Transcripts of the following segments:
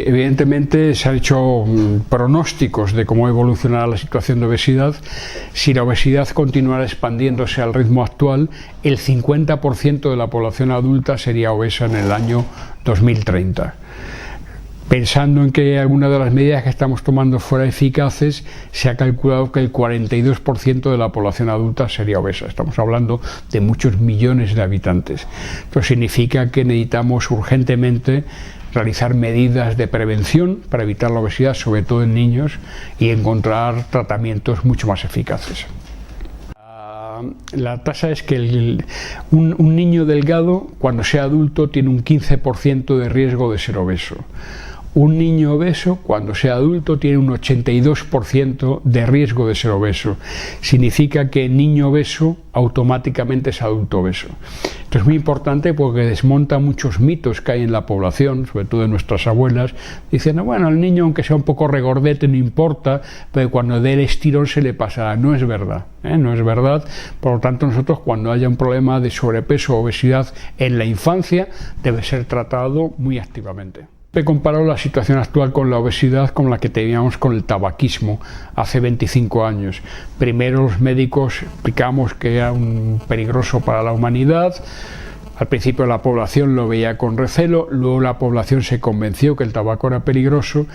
Evidentemente se han hecho pronósticos de cómo evolucionará la situación de obesidad. Si la obesidad continuara expandiéndose al ritmo actual, el 50% de la población adulta sería obesa en el año 2030. Pensando en que algunas de las medidas que estamos tomando fueran eficaces, se ha calculado que el 42% de la población adulta sería obesa. Estamos hablando de muchos millones de habitantes. Esto significa que necesitamos urgentemente realizar medidas de prevención para evitar la obesidad, sobre todo en niños, y encontrar tratamientos mucho más eficaces. La tasa es que un niño delgado, cuando sea adulto, tiene un 15% de riesgo de ser obeso. Un niño obeso, cuando sea adulto, tiene un 82% de riesgo de ser obeso. Significa que niño obeso automáticamente es adulto obeso. Esto es muy importante porque desmonta muchos mitos que hay en la población, sobre todo en nuestras abuelas. Dicen, bueno, el niño aunque sea un poco regordete no importa, pero cuando dé el estirón se le pasará. No es verdad, no es verdad. Por lo tanto, nosotros cuando haya un problema de sobrepeso o obesidad en la infancia, debe ser tratado muy activamente. He comparado la situación actual con la obesidad con la que teníamos con el tabaquismo hace 25 años. Primero los médicos explicamos que era un peligroso para la humanidad. Al principio la población lo veía con recelo, luego la población se convenció que el tabaco era peligroso,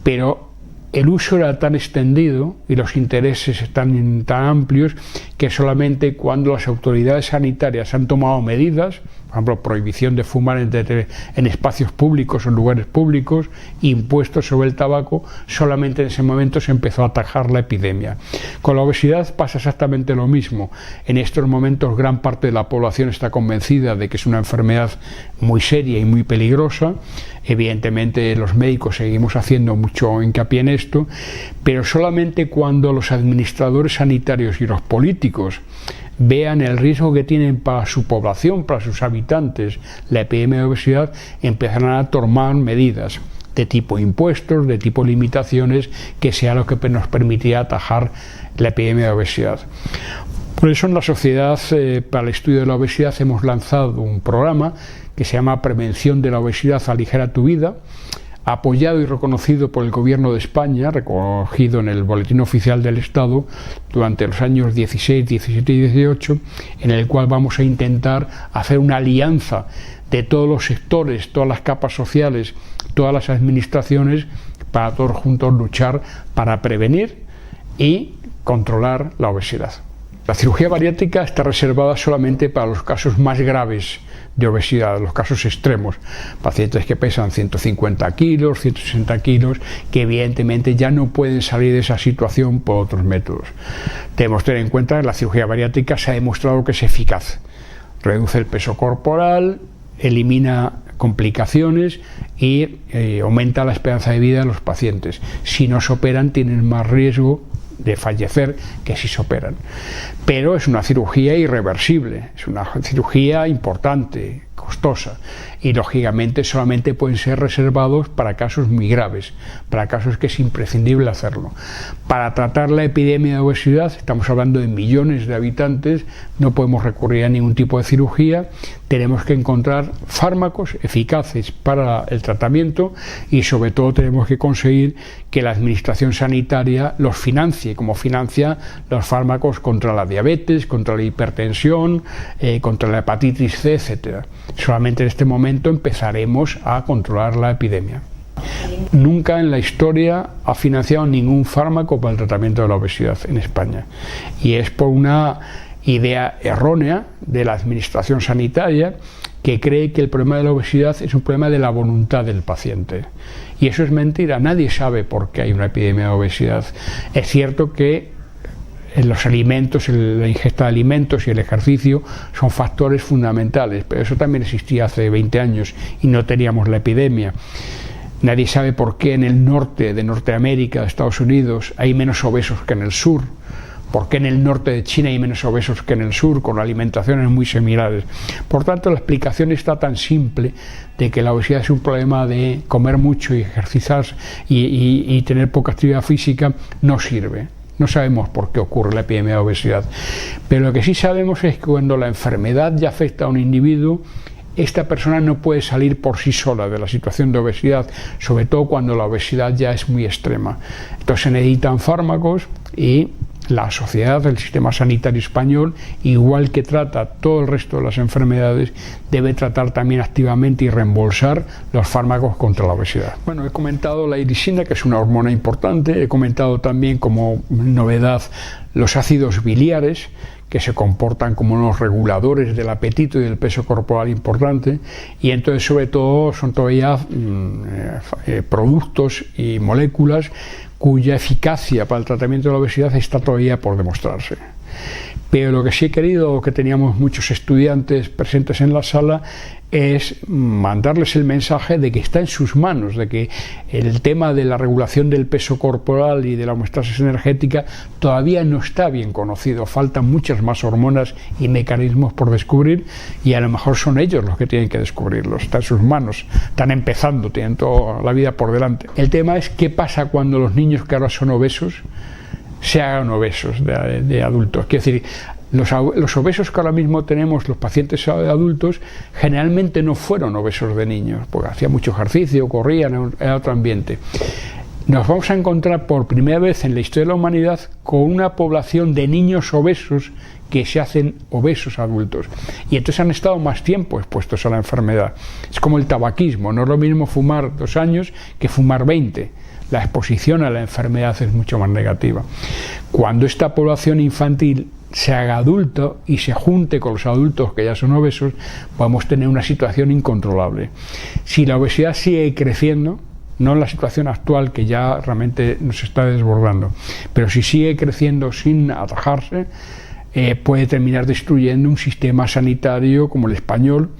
pero el uso era tan extendido y los intereses tan amplios que solamente cuando las autoridades sanitarias han tomado medidas, por ejemplo, prohibición de fumar en espacios públicos o en lugares públicos, impuestos sobre el tabaco, solamente en ese momento se empezó a atajar la epidemia. Con la obesidad pasa exactamente lo mismo. En estos momentos gran parte de la población está convencida de que es una enfermedad muy seria y muy peligrosa. Evidentemente los médicos seguimos haciendo mucho hincapié en esto, pero solamente cuando los administradores sanitarios y los políticos vean el riesgo que tienen para su población, para sus habitantes, la epidemia de obesidad, empezarán a tomar medidas de tipo impuestos, de tipo limitaciones, que sea lo que nos permitirá atajar la epidemia de obesidad. Por eso en la Sociedad para el Estudio de la Obesidad hemos lanzado un programa que se llama Prevención de la Obesidad, aligera tu vida, apoyado y reconocido por el Gobierno de España, recogido en el Boletín Oficial del Estado durante los años 16, 17 y 18, en el cual vamos a intentar hacer una alianza de todos los sectores, todas las capas sociales, todas las administraciones, para todos juntos luchar para prevenir y controlar la obesidad. La cirugía bariátrica está reservada solamente para los casos más graves de obesidad, los casos extremos, pacientes que pesan 150 kilos, 160 kilos, que evidentemente ya no pueden salir de esa situación por otros métodos. Debemos tener en cuenta que la cirugía bariátrica se ha demostrado que es eficaz, reduce el peso corporal, elimina complicaciones y aumenta la esperanza de vida de los pacientes. Si no se operan tienen más riesgo de fallecer que si se operan. Pero es una cirugía irreversible, es una cirugía importante, costosa, y lógicamente solamente pueden ser reservados para casos muy graves, para casos que es imprescindible hacerlo. Para tratar la epidemia de obesidad, estamos hablando de millones de habitantes, no podemos recurrir a ningún tipo de cirugía, tenemos que encontrar fármacos eficaces para el tratamiento y sobre todo tenemos que conseguir que la administración sanitaria los financie, como financia los fármacos contra la diabetes, contra la hipertensión, contra la hepatitis C, etc. Solamente en este momento empezaremos a controlar la epidemia. Nunca en la historia ha financiado ningún fármaco para el tratamiento de la obesidad en España, y es por una idea errónea de la administración sanitaria que cree que el problema de la obesidad es un problema de la voluntad del paciente, y eso es mentira. Nadie sabe por qué hay una epidemia de obesidad. Es cierto que los alimentos, la ingesta de alimentos y el ejercicio son factores fundamentales, pero eso también existía hace 20 años y no teníamos la epidemia. Nadie sabe por qué en el norte de Norteamérica, de Estados Unidos, hay menos obesos que en el sur. ¿Por qué en el norte de China hay menos obesos que en el sur, con alimentaciones muy similares? Por tanto, la explicación está tan simple de que la obesidad es un problema de comer mucho y ejercitarse y tener poca actividad física, no sirve. No sabemos por qué ocurre la epidemia de obesidad. Pero lo que sí sabemos es que cuando la enfermedad ya afecta a un individuo, esta persona no puede salir por sí sola de la situación de obesidad, sobre todo cuando la obesidad ya es muy extrema. Entonces se necesitan fármacos y la sociedad, el sistema sanitario español, igual que trata todo el resto de las enfermedades, debe tratar también activamente y reembolsar los fármacos contra la obesidad. Bueno, he comentado la irisina, que es una hormona importante, he comentado también como novedad los ácidos biliares, que se comportan como unos reguladores del apetito y del peso corporal importante, y entonces sobre todo son todavía productos y moléculas cuya eficacia para el tratamiento de la obesidad está todavía por demostrarse. Pero lo que sí he querido, que teníamos muchos estudiantes presentes en la sala, es mandarles el mensaje de que está en sus manos, de que el tema de la regulación del peso corporal y de la homeostasis energética todavía no está bien conocido. Faltan muchas más hormonas y mecanismos por descubrir, y a lo mejor son ellos los que tienen que descubrirlos. Está en sus manos, están empezando, tienen toda la vida por delante. El tema es qué pasa cuando los niños que ahora son obesos se hagan obesos de adultos. Quiero decir, los obesos que ahora mismo tenemos, los pacientes adultos, generalmente no fueron obesos de niños, porque hacían mucho ejercicio, corrían, era otro ambiente. Nos vamos a encontrar por primera vez en la historia de la humanidad con una población de niños obesos que se hacen obesos adultos, y entonces han estado más tiempo expuestos a la enfermedad. Es como el tabaquismo, no es lo mismo fumar 2 años que fumar 20. La exposición a la enfermedad es mucho más negativa. Cuando esta población infantil se haga adulto y se junte con los adultos que ya son obesos, vamos a tener una situación incontrolable. Si la obesidad sigue creciendo, no en la situación actual que ya realmente nos está desbordando, pero si sigue creciendo sin atajarse, puede terminar destruyendo un sistema sanitario como el español,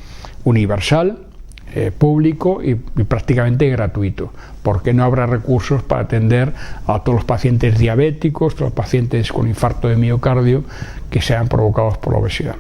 universal, público y prácticamente gratuito, porque no habrá recursos para atender a todos los pacientes diabéticos, todos los pacientes con infarto de miocardio que sean provocados por la obesidad.